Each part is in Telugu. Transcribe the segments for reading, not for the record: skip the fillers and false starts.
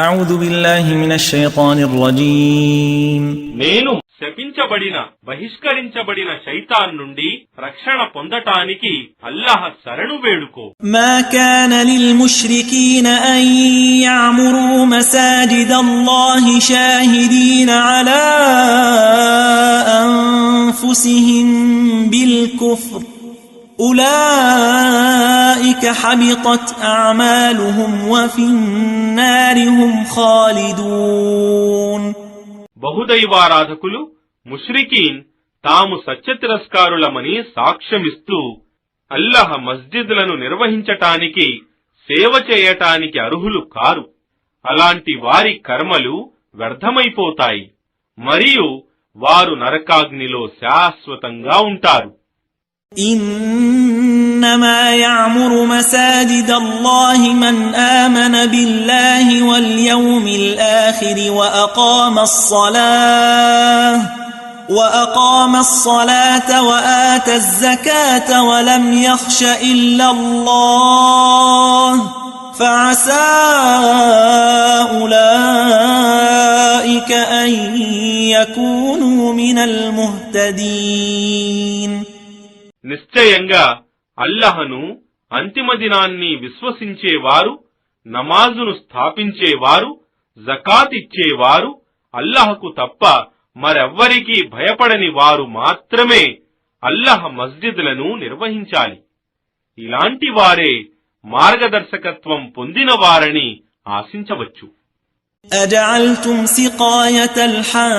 أعوذ بالله من الشيطان الرجيم నేను శపించబడిన బహిష్కరించబడిన శైతాన్ నుండి రక్షణ పొందటానికి అల్లాహ్ శరణు వేడుకో. ما كان للمشركين أن يعمروا مساجد الله شاهدين على أنفسهم بالكفر أولئك حبطت أعمالهم وفي النار هم خالدون. బహుదైవారాధకులు ముష్రికీన్ తాము సత్యతిరస్కారులమని సాక్ష్యమిస్తూ అల్లాహ్ మస్జిద్లను నిర్వహించటానికి సేవ చేయటానికి అర్హులు కారు. అలాంటి వారి కర్మలు వ్యర్థమైపోతాయి మరియు వారు నరకాగ్నిలో శాశ్వతంగా ఉంటారు. إنما يعمر مساجد الله من آمن بالله واليوم الآخر وأقام الصلاة وآتى الزكاة ولم يخش إلا الله فعسى أولئك أن يكونوا من المهتدين. నిశ్చయంగా అల్లహను అంతిమ దినాన్ని విశ్వసించేవారు, నమాజును స్థాపించేవారు, జకాత్ ఇచ్చేవారు, అల్లహకు తప్ప మరెవ్వరికీ భయపడని వారు మాత్రమే అల్లహ్ మస్జిద్లను నిర్వహించాలి. ఇలాంటి వారే మార్గదర్శకత్వం పొందిన వారని ఆశించవచ్చు. أجعلتم سقاية الحاج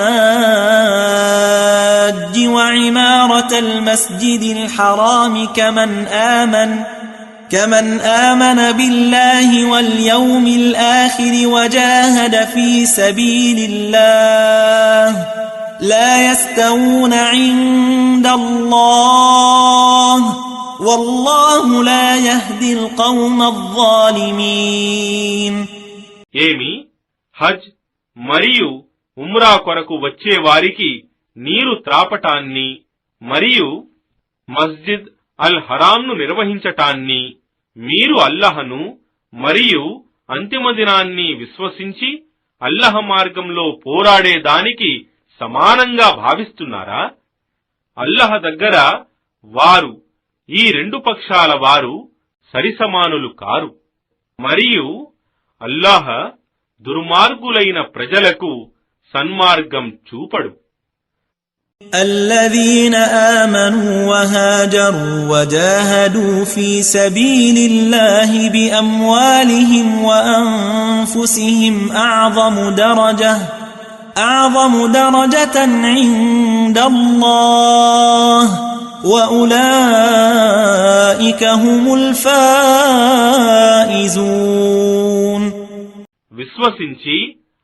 وعمارة المسجد الحرام كمن آمن بالله واليوم الآخر وجاهد في سبيل الله لا يستوون عند الله والله لا يهدي القوم الظالمين. హజ్ మరియు ఉమ్రా కొరకు వచ్చే వారికి నీరు త్రాపటాన్ని మరియు మస్జిద్ అల్ హరాంను నిర్వహించటాన్ని మీరు అల్లహను మరియు అంతిమ దినాన్ని విశ్వసించి అల్లహ మార్గంలో పోరాడేదానికి సమానంగా భావిస్తున్నారా? అల్లహ దగ్గర వారు ఈ రెండు పక్షాల వారు సరిసమానులు కారు. మరియు అల్లాహ్ దుర్మార్గులైన ప్రజలకు సన్మార్గం చూపడు. الذين آمنوا وهاجروا وجاهدوا في سبيل الله بأموالهم وأنفسهم أعظم درجة عند الله وأولئك هم الفائزون. విశ్వసించి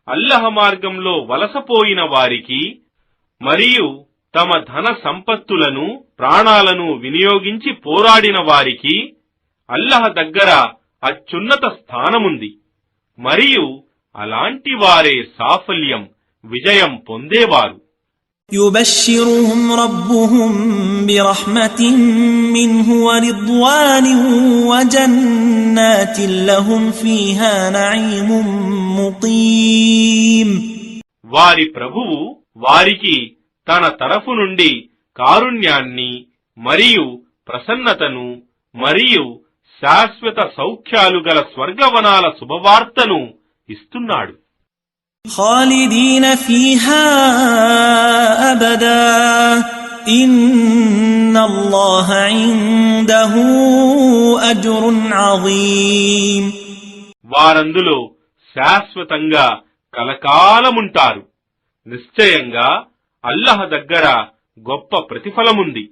అల్లహ మార్గంలో వలసపోయిన వారికి మరియు తమ ధన సంపత్తులను ప్రాణాలను వినియోగించి పోరాడిన వారికి అల్లహ దగ్గర అత్యున్నత స్థానముంది మరియు అలాంటి వారే సాఫల్యం విజయం పొందేవారు. يبشرهم ربهم برحمة منه ورضوان وجنات لهم فيها نعيم مقيم. వారి ప్రభువు వారికి తన తరఫు నుండి కారుణ్యాన్ని మరియు ప్రసన్నతను మరియు శాశ్వత సౌఖ్యాలు గల స్వర్గవనాల శుభవార్తను ఇస్తున్నాడు. خالدين فيها أبدا إن الله عنده أجر عظيم. వారందులో శాశ్వతంగా కలకాలముంటారు. నిశ్చయంగా అల్లహ దగ్గర గొప్ప ప్రతిఫలముంది.